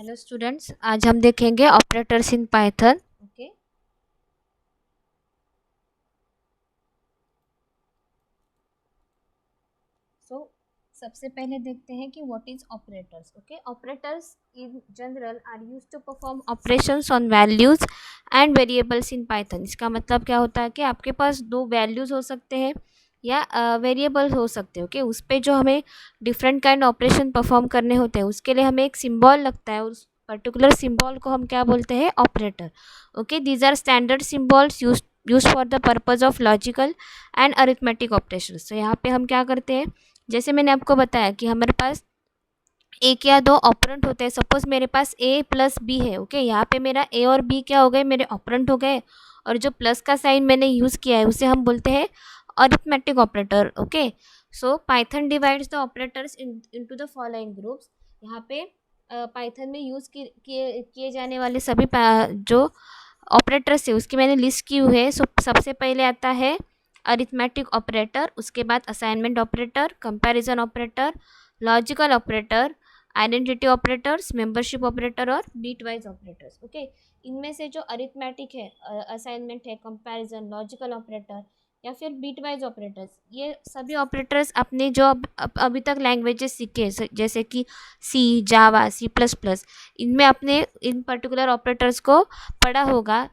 Hello students, आज हम देखेंगे operators in Python. Okay, so सबसे पहले देखते हैं कि what is operators. Okay, operators in general are used to perform operations on values and variables in Python. इसका मतलब क्या होता है कि आपके पास दो वैल्यूज हो सकते हैं या वेरिएबल्स हो सकते हैं। ओके, उस पे जो हमें डिफरेंट काइंड ऑपरेशन परफॉर्म करने होते हैं उसके लिए हमें एक सिंबल लगता है, उस पर्टिकुलर सिंबल को हम क्या बोलते हैं? Operator. Okay, these are standard symbols use for the purpose of logical and arithmetic operations. तो यहाँ पे हम क्या करते हैं, जैसे मैंने आपको बताया कि हमारे पास एक या दो ऑपरेंट होते हैं। सपोज मेरे पास ए प्लस बी है। ओके, यहाँ पे मेरा ए और बी क्या हो गए? मेरे ऑपरेंट हो गए। और जो प्लस का साइन मैंने यूज़ किया है उसे हम बोलते हैं arithmetic operator. Okay, so Python divides the operators into the following groups. यहाँ पे पाइथन में यूज़ किए जाने वाले सभी जो ऑपरेटर्स है उसकी मैंने लिस्ट की हुई है। सो सबसे पहले आता है अरिथमेटिक ऑपरेटर, उसके बाद assignment operator, comparison operator, logical operator, identity operators, membership operator और बीट वाइज ऑपरेटर्स। ओके, इनमें से जो अरिथमेटिक है, असाइनमेंट है, कंपैरिजन, लॉजिकल ऑपरेटर या फिर बीट वाइज ऑपरेटर्स, ये सभी ऑपरेटर्स अपने जो अभी तक लैंग्वेजेस सीखे जैसे कि सी, जावा, सी प्लस प्लस, इनमें अपने इन पर्टिकुलर ऑपरेटर्स को पढ़ा होगा।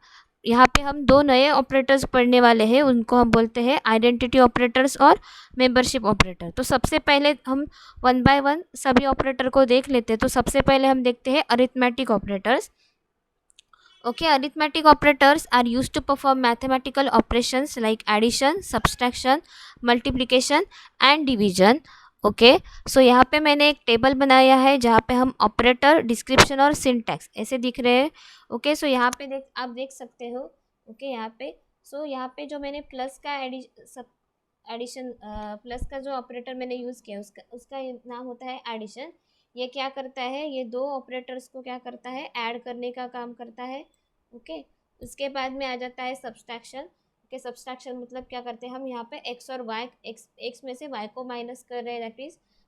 यहाँ पे हम दो नए ऑपरेटर्स पढ़ने वाले हैं, उनको हम बोलते हैं आइडेंटिटी ऑपरेटर्स और मेंबरशिप ऑपरेटर। तो सबसे पहले हम वन बाय वन सभी ऑपरेटर को देख लेते हैं। तो सबसे पहले हम देखते हैं arithmetic operators. Okay, arithmetic operators are used to perform mathematical operations like addition, subtraction, multiplication and division. Okay, so यहाँ पे मैंने एक टेबल बनाया है जहाँ पे हम ऑपरेटर, डिस्क्रिप्शन और सिंटैक्स ऐसे दिख रहे हैं। ओके, सो यहाँ पे आप देख सकते हो। ओके, यहाँ पे यहाँ पे जो मैंने प्लस का एडिशन, प्लस का जो ऑपरेटर मैंने यूज़ किया उसका उसका नाम होता है एडिशन। ये क्या करता है? ये दो ऑपरेटर्स को क्या करता है? ऐड करने का काम करता है। ओके, उसके बाद में आ जाता है सब्सट्रैक्शन। ओके, सब्सट्रैक्शन मतलब क्या करते हैं हम यहाँ पे एक्स और वाई, एक्स में से वाई को माइनस कर रहे हैं,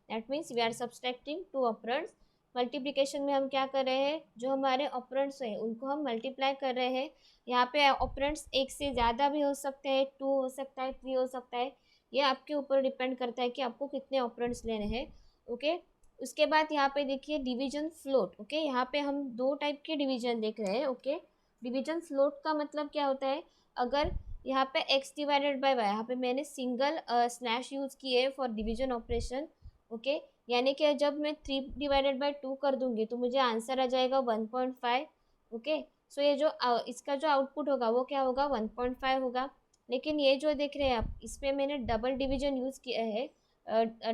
that means we are subtracting two operands. Multiplication में हम क्या कर रहे हैं? जो हमारे ऑपरेंड्स हैं उनको हम मल्टीप्लाई कर रहे हैं। यहाँ पे ऑपरेंड्स एक से ज़्यादा भी हो सकते हैं, टू हो सकता है, थ्री हो सकता है। ये आपके ऊपर डिपेंड करता है कि आपको कितने ऑपरेंड्स लेने हैं। ओके, उसके बाद यहाँ पे देखिए डिवीजन फ्लोट। ओके, यहाँ पे हम दो टाइप के डिवीजन देख रहे हैं। ओके, डिवीजन फ्लोट का मतलब क्या होता है? अगर यहाँ पे x डिवाइडेड बाय वाई, यहाँ पे मैंने सिंगल स्लैश यूज़ किए है फॉर डिवीजन ऑपरेशन। ओके, यानी कि जब मैं 3/2 कर दूंगी तो मुझे आंसर आ जाएगा 1.5। ओके, सो ये जो इसका जो आउटपुट होगा वो क्या होगा? 1.5 होगा। लेकिन ये जो देख रहे हैं आप, इसमें मैंने डबल डिवीजन यूज़ किया है,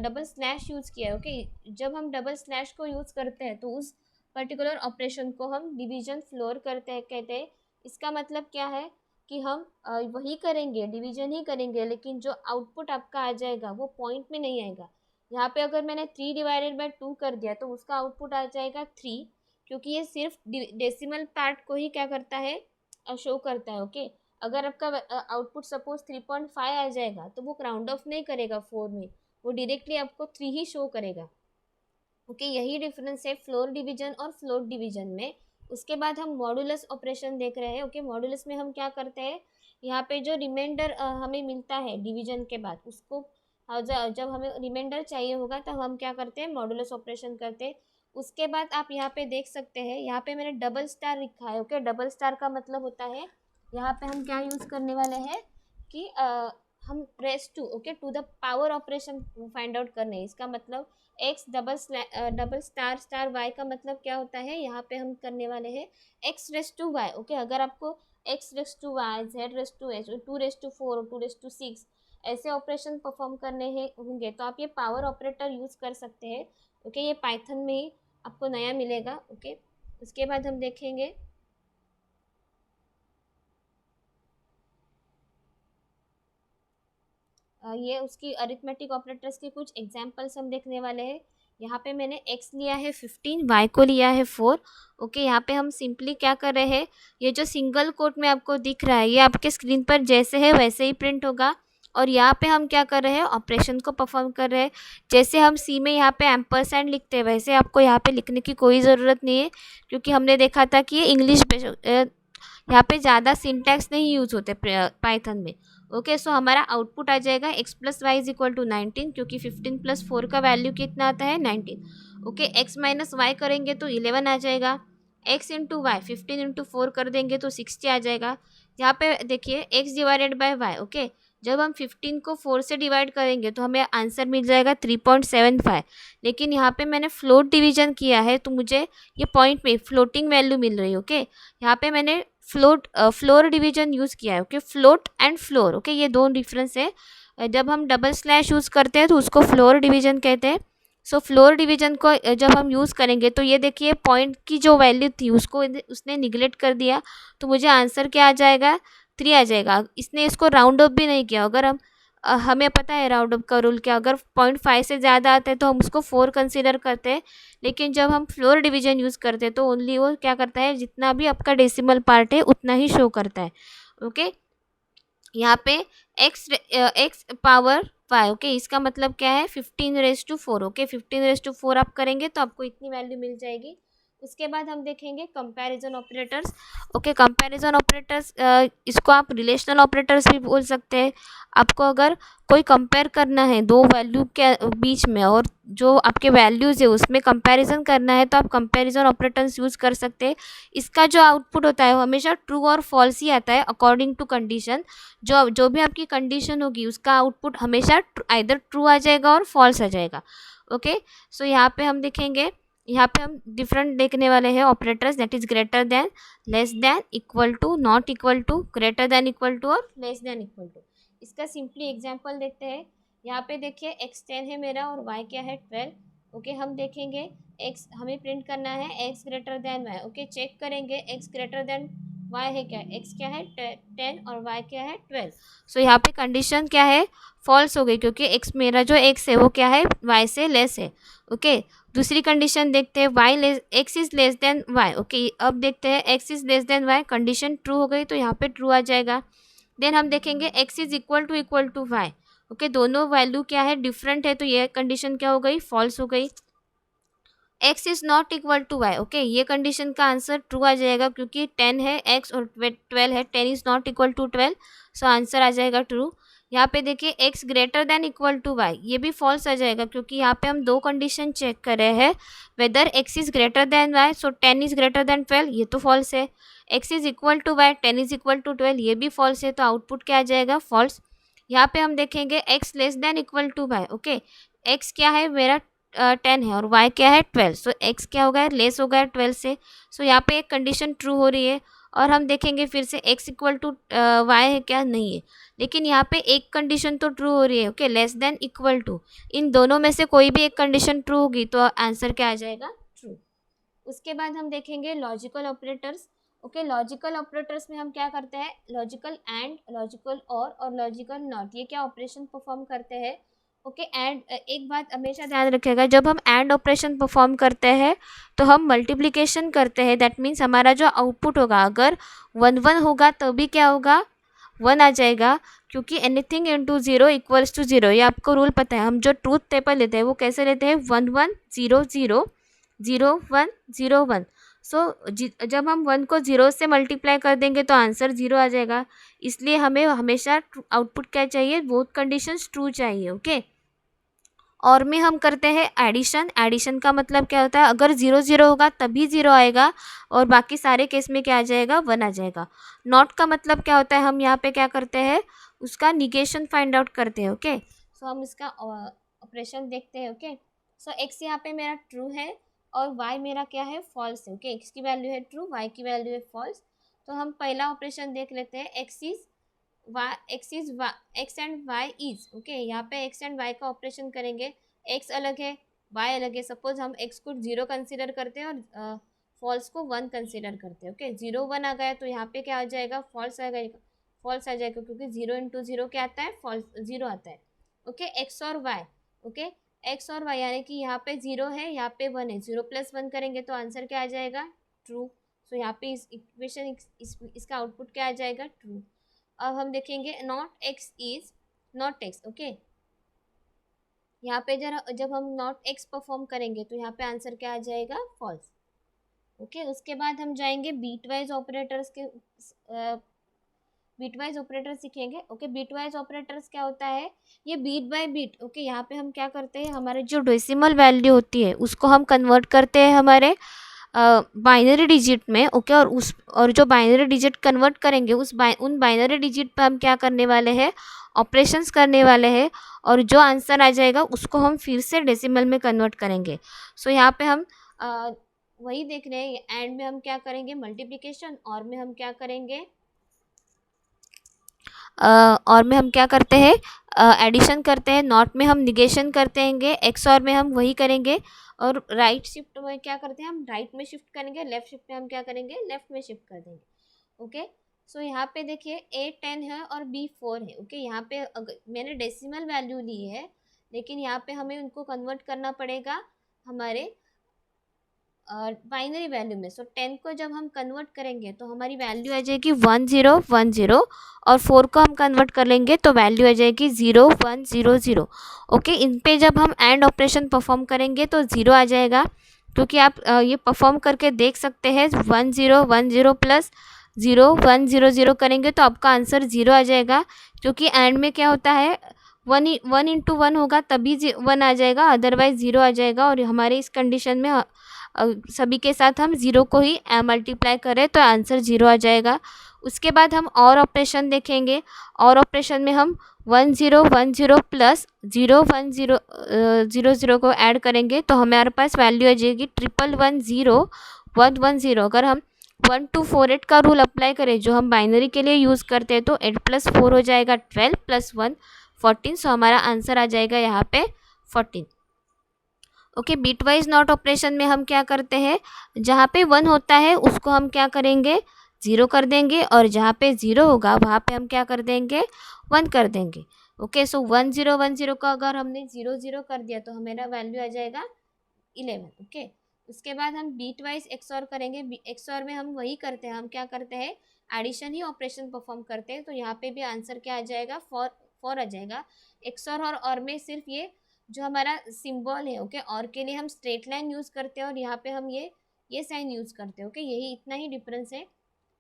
डबल स्लैश यूज़ किया है। ओके, जब हम डबल स्लैश को यूज़ करते हैं तो उस पर्टिकुलर ऑपरेशन को हम डिवीजन फ्लोर कहते हैं। इसका मतलब क्या है कि हम वही करेंगे, डिवीजन ही करेंगे, लेकिन जो आउटपुट आपका आ जाएगा वो पॉइंट में नहीं आएगा। यहाँ पे अगर मैंने 3/2 कर दिया तो उसका आउटपुट आ जाएगा 3, क्योंकि ये सिर्फ डेसिमल पार्ट को ही क्या करता है? शो करता है। ओके, अगर आपका आउटपुट सपोज 3.5 आ जाएगा तो वो राउंड ऑफ नहीं करेगा 4 में, वो डायरेक्टली आपको 3 ही शो करेगा। ओके, यही डिफरेंस है फ्लोर डिवीजन और फ्लोट डिवीजन में। उसके बाद हम मॉडुलस ऑपरेशन देख रहे हैं। ओके, मॉडुलस में हम क्या करते हैं? यहाँ पे जो रिमाइंडर हमें मिलता है डिवीजन के बाद, उसको जब हमें रिमाइंडर चाहिए होगा तो हम क्या करते हैं? मॉडुलस ऑपरेशन करते हैं। उसके बाद आप यहाँ पे देख सकते हैं, यहाँ पे मैंने डबल स्टार लिखा है। ओके, डबल स्टार का मतलब होता है यहाँ पे हम क्या यूज़ करने वाले हैं कि हम raise to, okay, to the power operation find out करने हैं। इसका मतलब X double star star Y का मतलब क्या होता है? यहाँ पे हम करने वाले हैं X raise to Y. Okay, अगर आपको X raise to Y, Z raise to H, 2/4, 2/6 ऐसे ऑपरेशन परफॉर्म करने हैं होंगे तो आप ये पावर ऑपरेटर यूज़ कर सकते हैं। ओके, ये पाइथन में ही आपको नया मिलेगा। ओके, उसके बाद हम देखेंगे ये उसकी अरिथमेटिक ऑपरेटर्स के कुछ एग्जांपल्स हम देखने वाले हैं। यहाँ पे मैंने x लिया है 15, y को लिया है 4। ओके, यहाँ पे हम सिंपली क्या कर रहे हैं? ये जो सिंगल कोट में आपको दिख रहा है ये आपके स्क्रीन पर जैसे है वैसे ही प्रिंट होगा। और यहाँ पे हम क्या कर रहे हैं, ऑपरेशन को परफॉर्म कर रहे हैं। जैसे हम सी में यहाँ पे एम्परसैंड लिखते हैं, वैसे आपको यहाँ पे लिखने की कोई ज़रूरत नहीं है, क्योंकि हमने देखा था कि ये इंग्लिश यहाँ पे ज़्यादा सिंटैक्स नहीं यूज़ होते पाइथन में। ओके, सो हमारा आउटपुट आ जाएगा x plus Y is equal to 19, क्योंकि 15 प्लस 4 का वैल्यू कितना आता है 19। ओके, x माइनस वाई करेंगे तो 11 आ जाएगा। x इंटू वाई 15 इंटू 4 कर देंगे तो 60 आ जाएगा। यहाँ पे देखिए x divided by Y. Okay, जब हम 15 को 4 से डिवाइड करेंगे तो हमें आंसर मिल जाएगा 3.75। लेकिन यहाँ पे मैंने फ्लोट डिवीजन किया है तो मुझे ये पॉइंट में फ्लोटिंग वैल्यू मिल रही है। ओके, यहाँ पे मैंने फ्लोर डिवीजन यूज़ किया है। Okay, float and floor, okay, ये दो डिफरेंस है। जब हम डबल स्लैश यूज़ करते हैं तो उसको फ्लोर डिवीजन कहते हैं। सो फ्लोर डिवीजन को जब हम यूज़ करेंगे तो ये देखिए पॉइंट की जो वैल्यू थी उसको उसने निगलेक्ट कर दिया, तो मुझे आंसर क्या आ जाएगा, 3 आ जाएगा। इसने इसको राउंड अप भी नहीं किया। अगर हम हमें पता है राउंड अप का रूल, क्या अगर 0.5 से ज़्यादा आता है तो हम उसको 4 कंसिडर करते हैं। लेकिन जब हम फ्लोर डिवीजन यूज़ करते हैं तो ओनली वो क्या करता है, जितना भी आपका डेसिमल पार्ट है उतना ही शो करता है। ओके, यहाँ पे एक्स पावर वाई। ओके, इसका मतलब क्या है, 15⁻⁴। ओके, 15⁻⁴ आप करेंगे तो आपको इतनी वैल्यू मिल जाएगी। उसके बाद हम देखेंगे comparison operators. Okay, comparison operators, इसको आप रिलेशनल ऑपरेटर्स भी बोल सकते हैं। आपको अगर कोई कंपेयर करना है दो वैल्यू के बीच में, और जो आपके वैल्यूज़ है उसमें कंपैरिजन करना है, तो आप कंपैरिजन ऑपरेटर्स यूज़ कर सकते हैं। इसका जो आउटपुट होता है वो हमेशा ट्रू और फॉल्स ही आता है अकॉर्डिंग टू कंडीशन। जो जो भी आपकी कंडीशन होगी उसका आउटपुट हमेशा आइदर ट्रू आ जाएगा और फॉल्स आ जाएगा। ओके, सो यहाँ पे हम देखेंगे, यहाँ पे हम डिफरेंट देखने वाले हैं operators, that is greater than, less than, equal to, not equal to, greater than equal to और लेस देन इक्वल टू। इसका सिंपली एग्जांपल देखते हैं। यहाँ पे देखिए x 10 है मेरा और y क्या है 12। ओके, हम देखेंगे x हमें प्रिंट करना है x greater than y। Okay, check करेंगे x ग्रेटर देन y है क्या, x क्या है 10 और y क्या है 12। सो यहाँ पे कंडीशन क्या है, फॉल्स हो गई, क्योंकि x मेरा जो x है वो क्या है y से लेस है। ओके, दूसरी कंडीशन देखते हैं, x is less than y। Okay, अब देखते हैं x is less than y, condition true हो गई तो यहाँ पे ट्रू आ जाएगा। देन हम देखेंगे x is equal to y। Okay, दोनों वैल्यू क्या है डिफरेंट है, तो ये कंडीशन क्या हो गई, फॉल्स हो गई। x is not equal to y। Okay, ये कंडीशन का आंसर ट्रू आ जाएगा, क्योंकि 10 है x और 12 है, 10 is not equal to 12, so answer आ जाएगा ट्रू। यहाँ पे देखिए x greater than equal to y, ये भी फॉल्स आ जाएगा, क्योंकि यहाँ पे हम दो कंडीशन चेक कर रहे हैं, whether x is greater than y, so 10 is greater than 12, ये तो फॉल्स है। x is equal to y, 10 is equal to 12, ये भी फॉल्स है, तो आउटपुट क्या आ जाएगा, फॉल्स। यहाँ पे हम देखेंगे x less than equal to y। Okay, x क्या है मेरा 10 है और y क्या है 12, सो x क्या हो गया, लेस हो गया 12 से। सो यहाँ पे एक कंडीशन ट्रू हो रही है। और हम देखेंगे फिर से x इक्वल टू y है क्या, नहीं है, लेकिन यहाँ पे एक कंडीशन तो ट्रू हो रही है। Okay, less than equal to, इन दोनों में से कोई भी एक कंडीशन ट्रू होगी तो आंसर क्या आ जाएगा, ट्रू। उसके बाद हम देखेंगे logical operators. Okay, logical operators में हम क्या करते हैं, लॉजिकल एंड, लॉजिकल और लॉजिकल नॉट, ये क्या ऑपरेशन परफॉर्म करते हैं। ओके, एंड एक बात हमेशा ध्यान रखिएगा, जब हम एंड ऑपरेशन परफॉर्म करते हैं तो हम मल्टीप्लिकेशन करते हैं। दैट मीन्स हमारा जो आउटपुट होगा, अगर 1 होगा तभी क्या होगा, 1 आ जाएगा, क्योंकि एनीथिंग इंटू 0 इक्वल्स टू 0, ये आपको रूल पता है। हम जो ट्रूथ टेबल लेते हैं वो कैसे लेते हैं, 1 1 0 0 0 1 0 1। सो जब हम 1 को 0 से मल्टीप्लाई कर देंगे तो आंसर 0 आ जाएगा। इसलिए हमें हमेशा आउटपुट क्या चाहिए, बोथ कंडीशंस ट्रू चाहिए। ओके, और में हम करते हैं एडिशन। एडिशन का मतलब क्या होता है, अगर 0 0 होगा तभी 0 आएगा, और बाकी सारे केस में क्या आ जाएगा, 1 आ जाएगा। नॉट का मतलब क्या होता है, हम यहाँ पे क्या करते हैं, उसका निगेशन फाइंड आउट करते हैं। ओके, सो हम इसका ऑपरेशन देखते हैं। ओके, सो x यहाँ पे मेरा ट्रू है और y मेरा क्या है, फॉल्स है। ओके, x की वैल्यू है ट्रू, y की वैल्यू है फॉल्स। तो हम पहला ऑपरेशन देख लेते हैं, x and Y is. Okay, यहाँ पे x एंड y का ऑपरेशन करेंगे, x अलग है y अलग है। सपोज हम x को 0 कंसिडर करते हैं और फॉल्स को 1 कंसिडर करते हैं। ओके, 0 1 आ गया तो यहाँ पे क्या आ जाएगा, फॉल्स आ जाएगा, फॉल्स आ जाएगा, क्योंकि 0 इंटू 0 क्या आता है, फॉल्स, 0 आता है। ओके, x और y। ओके, x और y यानी कि यहाँ पे 0 है, यहाँ पे 1 है, 0 प्लस 1 करेंगे तो आंसर क्या आ जाएगा, ट्रू। सो यहाँ पे इस इक्वेशन इसका आउटपुट क्या आ जाएगा, ट्रू। अब हम देखेंगे नॉट नॉट एक्स। ओके, यहाँ पे जरा जब हम नॉट एक्स परफॉर्म करेंगे तो यहाँ पे आंसर क्या आ जाएगा, फॉल्स। ओके, उसके बाद हम जाएंगे बीट वाइज ऑपरेटर्स के, बीट वाइज ऑपरेटर सीखेंगे। ओके, बीट वाइज ऑपरेटर्स क्या होता है, ये बीट बाय बीट। ओके, यहाँ पे हम क्या करते हैं, हमारे जो डेसिमल वैल्यू होती है उसको हम कन्वर्ट करते हैं हमारे बाइनरी डिजिट में। ओके, और जो बाइनरी डिजिट कन्वर्ट करेंगे उन बाइनरी डिजिट पे हम क्या करने वाले हैं, ऑपरेशंस करने वाले हैं, और जो आंसर आ जाएगा उसको हम फिर से डेसिमल में कन्वर्ट करेंगे। सो यहाँ पे हम वही देख रहे हैं, एंड में हम क्या करेंगे, मल्टीप्लिकेशन, और में हम क्या करेंगे, और में हम क्या करते हैं, एडिशन करते हैं, नॉट में हम निगेशन करते हैं, एक्स और में हम वही करेंगे, और राइट शिफ्ट में क्या करते हैं, हम राइट में शिफ्ट करेंगे, लेफ्ट शिफ्ट में हम क्या करेंगे, लेफ्ट में शिफ्ट कर देंगे। ओके, सो यहाँ पे देखिए ए 10 है और बी 4 है। ओके, यहाँ पे मैंने डेसिमल वैल्यू ली है, लेकिन यहाँ पे हमें उनको कन्वर्ट करना पड़ेगा हमारे बाइनरी वैल्यू में। सो 10 को जब हम कन्वर्ट करेंगे तो हमारी वैल्यू आ जाएगी 1010, और 4 को हम कन्वर्ट कर लेंगे तो वैल्यू आ जाएगी 0100। ओके, इन पे जब हम एंड ऑपरेशन परफॉर्म करेंगे तो 0 आ जाएगा, क्योंकि आप ये परफॉर्म करके देख सकते हैं, 1010 प्लस 0100 करेंगे तो आपका आंसर 0 आ जाएगा, क्योंकि एंड में क्या होता है, 1 × 1 होगा तभी 1 आ जाएगा, अदरवाइज 0 आ जाएगा। और हमारे इस कंडीशन में सभी के साथ हम 0 को ही मल्टीप्लाई करें तो आंसर 0 आ जाएगा। उसके बाद हम और ऑपरेशन देखेंगे, और ऑपरेशन में हम 1010 प्लस 010 को ऐड करेंगे तो हमारे पास वैल्यू आ जाएगी 1110 अगर हम 1248 का रूल अप्लाई करें जो हम बाइनरी के लिए यूज़ करते हैं तो 8 + 4 हो जाएगा 12 + 1 14। सो हमारा आंसर आ जाएगा यहाँ पे 14। Okay, bitwise not operation में हम क्या करते हैं, जहाँ पे 1 होता है उसको हम क्या करेंगे, 0 कर देंगे, और जहाँ पे 0 होगा वहाँ पे हम क्या कर देंगे, 1 कर देंगे। ओके, सो 1010 का अगर हमने 0 कर दिया तो हमारा वैल्यू आ जाएगा 11। ओके, उसके बाद हम बीट वाइज एक्सऑर करेंगे। एक्सऑर में हम वही करते हैं, हम क्या करते हैं, एडिशन ही ऑपरेशन परफॉर्म करते हैं। तो यहाँ पे भी आंसर क्या आ जाएगा, 4 आ जाएगा। एक्सऑर और में सिर्फ ये जो हमारा सिंबल है, ओके, और के लिए हम स्ट्रेट लाइन यूज़ करते हैं और यहाँ पे हम ये साइन यूज़ करते हैं। ओके, यही इतना ही डिफरेंस है।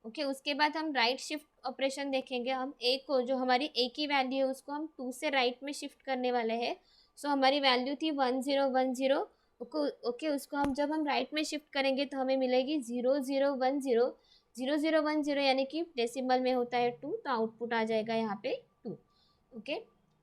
ओके, उसके बाद हम राइट शिफ्ट ऑपरेशन देखेंगे। हम ए को, जो हमारी ए की वैल्यू है उसको हम 2 से राइट में शिफ्ट करने वाले हैं। सो हमारी वैल्यू थी 1010। ओके, उसको हम जब हम राइट में शिफ्ट करेंगे तो हमें मिलेगी 0010 यानी कि डेसिमल में होता है 2, तो आउटपुट आ जाएगा यहाँ पे 2। Okay,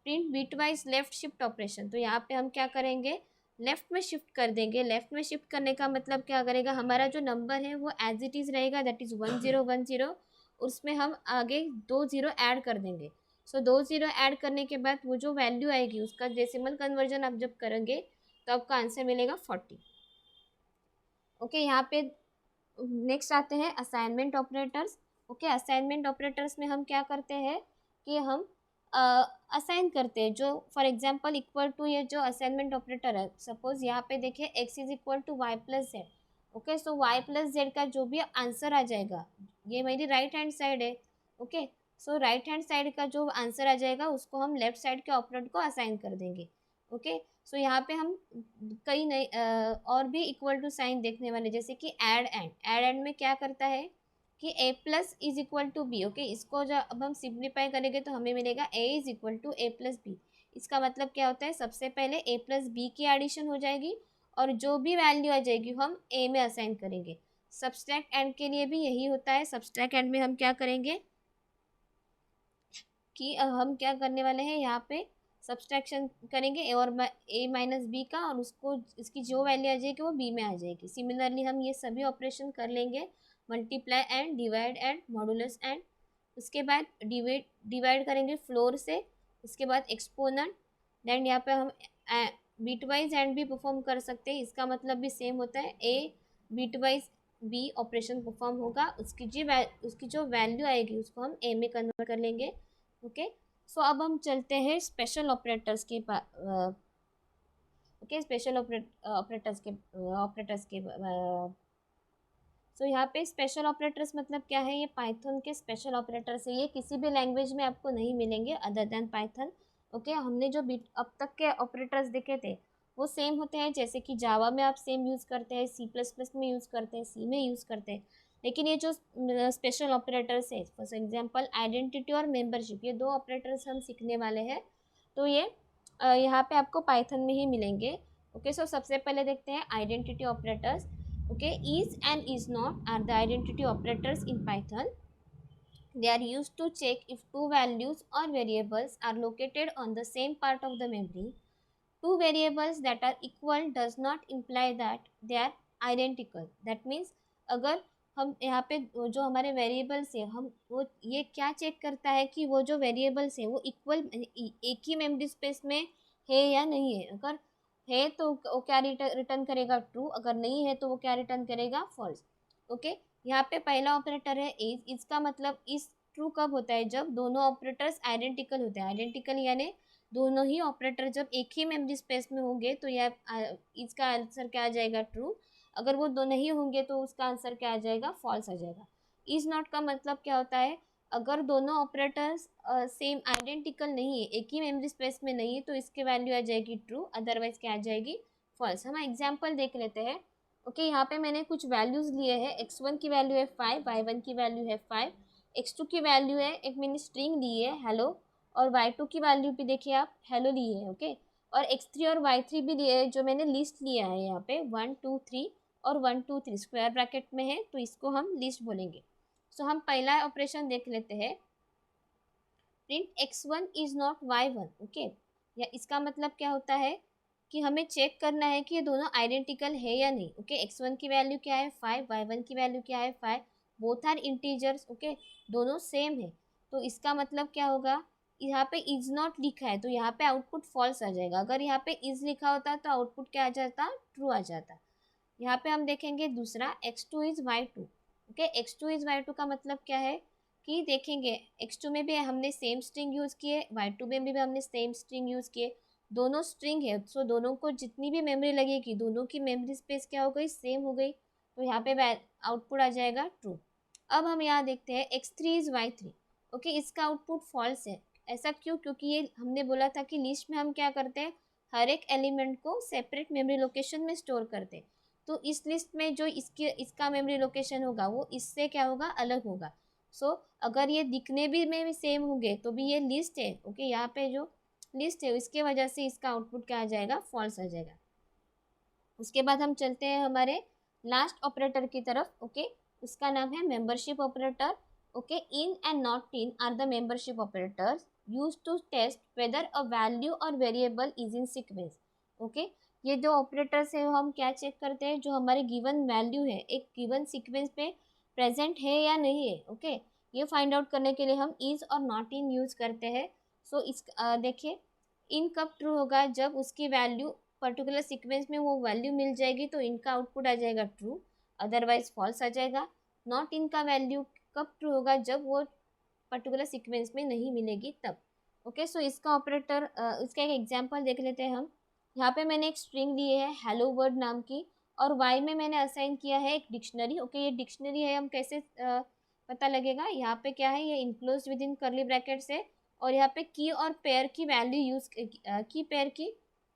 print bitwise left shift operation. तो यहाँ पे हम क्या करेंगे, लेफ्ट में शिफ्ट कर देंगे। लेफ्ट में शिफ्ट करने का मतलब क्या करेगा, हमारा जो नंबर है वो एज इट इज़ रहेगा, दैट इज़ 1010। उसमें हम आगे 2 0 ऐड कर देंगे। सो 2 0 ऐड करने के बाद वो जो वैल्यू आएगी उसका डेसिमल कन्वर्जन आप जब करेंगे तो आपका आंसर मिलेगा 40। ओके, यहाँ पे नेक्स्ट आते हैं assignment operators. Okay, assignment operators में हम क्या करते हैं कि हम असाइन करते हैं, जो फॉर एग्जांपल इक्वल टू, ये जो असाइनमेंट ऑपरेटर है, सपोज यहाँ पे देखिए x = y + z। ओके, सो y + z का जो भी आंसर आ जाएगा, ये मेरी राइट हैंड साइड है। ओके, सो राइट हैंड साइड का जो आंसर आ जाएगा उसको हम लेफ्ट साइड के ऑपरेटर को असाइन कर देंगे। ओके, सो यहाँ पे हम कई नई और भी इक्वल टू साइन देखने वाले, जैसे कि ऐड में क्या करता है कि a + = b। ओके, इसको जब अब हम सिंप्लीफाई करेंगे तो हमें मिलेगा a = a + b। इसका मतलब क्या होता है, सबसे पहले a + b की एडिशन हो जाएगी और जो भी वैल्यू आ जाएगी हम a में असाइन करेंगे। सब्सट्रैक्ट एंड के लिए भी यही होता है। सब्सट्रैक्ट एंड में हम क्या करेंगे कि हम क्या करने वाले हैं, यहाँ पे सब्सट्रैक्शन करेंगे a और a - b का, और उसको इसकी जो वैल्यू आ जाएगी वो b में आ जाएगी। सिमिलरली हम ये सभी ऑपरेशन कर लेंगे, multiply and, divide and, modulus and. उसके बाद डिवाइड करेंगे फ्लोर से, उसके बाद एक्सपोनेंट। देन यहाँ पे हम बीट वाइज एंड भी परफॉर्म कर सकते हैं, इसका मतलब भी सेम होता है, a bitwise b operation perform होगा, उसकी जो वैल्यू आएगी उसको हम a में कन्वर्ट कर लेंगे। ओके, सो अब हम चलते हैं स्पेशल ऑपरेटर्स के ओके, स्पेशल ऑपरेटर्स के सो यहाँ पे स्पेशल ऑपरेटर्स मतलब क्या है, ये पाइथन के स्पेशल ऑपरेटर्स है। ये किसी भी लैंग्वेज में आपको नहीं मिलेंगे अदर देन पाइथन। ओके हमने जो अब तक के ऑपरेटर्स देखे थे वो सेम होते हैं, जैसे कि जावा में आप सेम यूज़ करते हैं, सी प्लस प्लस में यूज़ करते हैं, सी में यूज़ करते हैं। लेकिन ये जो स्पेशल ऑपरेटर्स है, फॉर एग्जांपल आइडेंटिटी और मेंबरशिप, ये दो ऑपरेटर्स हम सीखने वाले हैं। तो ये यहाँ पे आपको पाइथन में ही मिलेंगे। ओके सो सबसे पहले देखते हैं identity operators. Okay is and is not are the identity operators in Python. They are used to check if two values or variables are located on the same part of the memory. Two variables that are equal does not imply that they are identical. That means अगर हम यहाँ पे जो हमारे variables है, हम वो ये क्या चेक करता है कि वो जो वेरिएबल्स है वो इक्वल एक ही मेमोरी स्पेस में है या नहीं है। अगर है तो वो क्या रिटर्न करेगा, ट्रू। अगर नहीं है तो वो क्या रिटर्न करेगा, फॉल्स। ओके यहाँ पे पहला ऑपरेटर है इज। इसका मतलब इस ट्रू कब होता है, जब दोनों ऑपरेटर्स आइडेंटिकल होते हैं। आइडेंटिकल यानी दोनों ही ऑपरेटर जब एक ही मेमोरी स्पेस में होंगे तो यह इसका आंसर क्या आ जाएगा, ट्रू। अगर वो दो नहीं होंगे तो उसका आंसर क्या आ जाएगा, फॉल्स आ जाएगा। इज नॉट का मतलब क्या होता है, अगर दोनों ऑपरेटर्स सेम आइडेंटिकल नहीं है, एक ही मेमोरी स्पेस में नहीं है, तो इसके वैल्यू आ जाएगी ट्रू, अदरवाइज क्या आ जाएगी, फॉल्स। हम एग्जाम्पल देख लेते हैं। ओके यहाँ पे मैंने कुछ वैल्यूज लिए हैं। x1 की वैल्यू है 5, y1 की वैल्यू है 5, x2 की वैल्यू है, एक मैंने स्ट्रिंग ली है हेलो, और y2 की वैल्यू भी देखिए आप हेलो ली है। ओके और x3 और y3 भी लिए है, जो मैंने लिस्ट लिया है यहाँ पे 1 2 3 और 1 2 3 स्क्वायर ब्रैकेट में है, तो इसको हम लिस्ट बोलेंगे। सो हम पहला ऑपरेशन देख लेते हैं, print x1 is not y1। Okay या इसका मतलब क्या होता है कि हमें चेक करना है कि ये दोनों आइडेंटिकल है या नहीं। ओके x1 की वैल्यू क्या है 5, y1 की वैल्यू क्या है 5, बोथ आर इंटीजर्स। ओके दोनों सेम है, तो इसका मतलब क्या होगा, यहाँ पे इज नॉट लिखा है तो यहाँ पे आउटपुट फॉल्स आ जाएगा। अगर यहाँ पे इज लिखा होता तो आउटपुट क्या आ जाता, ट्रू आ जाता। यहाँ पे हम देखेंगे दूसरा x2 is y2। Okay x2 is y2 का मतलब क्या है कि देखेंगे x2 में भी हमने सेम स्ट्रिंग यूज़ किए, y2 में भी हमने सेम स्ट्रिंग यूज़ किए, दोनों स्ट्रिंग है, सो दोनों को जितनी भी मेमोरी लगेगी दोनों की मेमोरी स्पेस क्या हो गई, सेम हो गई, तो यहाँ पे आउटपुट आ जाएगा ट्रू। अब हम यहाँ देखते हैं x3 इज y3। ओके इसका आउटपुट फॉल्स है। ऐसा क्यों, क्योंकि ये हमने बोला था कि लिस्ट में हम क्या करते हैं, हर एक एलिमेंट को सेपरेट मेमोरी लोकेशन में स्टोर करते हैं। तो इस लिस्ट में जो इसका मेमोरी लोकेशन होगा वो इससे क्या होगा, अलग होगा। सो अगर ये दिखने भी में भी सेम होंगे तो भी ये लिस्ट है। ओके यहाँ पे जो लिस्ट है इसके वजह से इसका आउटपुट क्या आ जाएगा, फॉल्स आ जाएगा। उसके बाद हम चलते हैं हमारे लास्ट ऑपरेटर की तरफ। ओके उसका नाम है membership operator. Okay in and not in are the membership operators used to test whether a value or variable is in sequence. Okay ये जो ऑपरेटर्स है हम क्या चेक करते हैं, जो हमारे गिवन वैल्यू है एक गिवन सीक्वेंस पे प्रेजेंट है या नहीं है। ओके ये फाइंड आउट करने के लिए हम इज और नॉट इन यूज़ करते हैं। सो इस देखिए इन कब ट्रू होगा, जब उसकी वैल्यू पर्टिकुलर सीक्वेंस में वो वैल्यू मिल जाएगी तो इनका आउटपुट आ जाएगा ट्रू, अदरवाइज फॉल्स आ जाएगा। नॉट इनका वैल्यू कब ट्रू होगा, जब वो पर्टिकुलर सीक्वेंस में नहीं मिलेगी तब। ओके सो इसका ऑपरेटर इसका एक एग्जांपल देख लेते हैं हम। यहाँ पे मैंने एक स्ट्रिंग ली है हेलो वर्ड नाम की, और वाई में मैंने असाइन किया है एक डिक्शनरी। ओके ये डिक्शनरी है, हम कैसे पता लगेगा, यहाँ पे क्या है, ये इनक्लोज विद इन करली ब्रैकेट्स है, और यहाँ पे की और पेयर की वैल्यू यूज़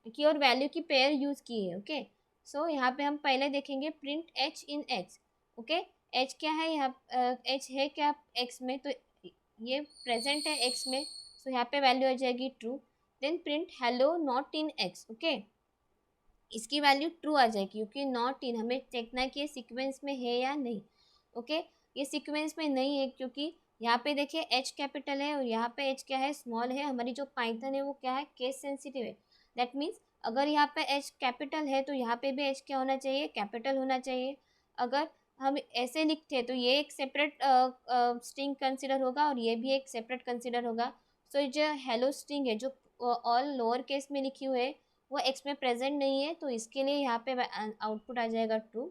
की और वैल्यू की पेयर यूज़ की है। ओके सो यहाँ पे हम पहले देखेंगे print H in X. Okay H क्या है, यहाँ एच है क्या एक्स में, तो ये प्रेजेंट है एक्स में, सो यहाँ पे वैल्यू आ जाएगी true. Then print hello not in X. Okay इसकी वैल्यू ट्रू आ जाएगी, क्योंकि नॉट इन हमें देखना है कि ये सीक्वेंस में है या नहीं। ओके ये सीक्वेंस में नहीं है, क्योंकि यहाँ पे देखिए एच कैपिटल है और यहाँ पे एच क्या है, स्मॉल है। हमारी जो पाइथन है वो क्या है, केस सेंसिटिव है। दैट मीन्स अगर यहाँ पे एच कैपिटल है तो यहाँ पे भी एच क्या होना चाहिए, कैपिटल होना चाहिए। अगर हम ऐसे लिखते हैं तो ये एक सेपरेट स्ट्रिंग कंसिडर होगा और ये भी एक सेपरेट कंसिडर होगा। सो जो हेलो स्ट्रिंग है जो ऑल लोअर केस में लिखी हुई है वो एक्स में प्रेजेंट नहीं है, तो इसके लिए यहाँ पे आउटपुट आ जाएगा true.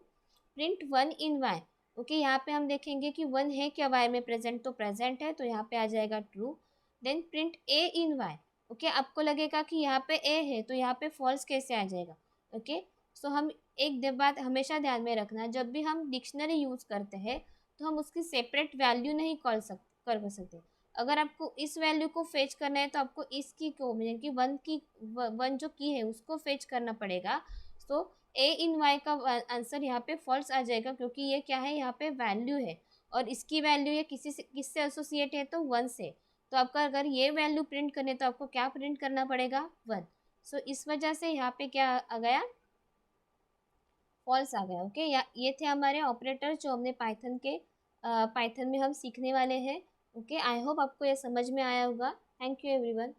Print one in Y. Okay यहाँ पे हम देखेंगे कि वन है क्या वाई में प्रेजेंट, तो प्रेजेंट है, तो यहाँ पे आ जाएगा ट्रू। देन प्रिंट ए इन वाई। ओके आपको लगेगा कि यहाँ पे ए है तो यहाँ पे फॉल्स कैसे आ जाएगा। ओके सो हम एक बात हमेशा ध्यान में रखना, जब भी हम डिक्शनरी यूज़ करते हैं तो हम उसकी सेपरेट वैल्यू नहीं कर सकते। अगर आपको इस वैल्यू को फेच करना है तो आपको इसकी को यानी कि वन जो की है उसको फेच करना पड़ेगा। तो ए इन वाई का आंसर यहाँ पे फॉल्स आ जाएगा, क्योंकि ये क्या है, यहाँ पे वैल्यू है और इसकी वैल्यू ये किसी से किससे एसोसिएट है, तो वन से। तो आपका अगर ये वैल्यू प्रिंट करने तो आपको क्या प्रिंट करना पड़ेगा, वन। सो इस वजह से यहाँ पे क्या आ गया, फॉल्स आ गया। ओके, या ये थे हमारे ऑपरेटर जो हमने पाइथन में हम सीखने वाले हैं। ओके, आई होप आपको ये समझ में आया होगा। Thank you everyone.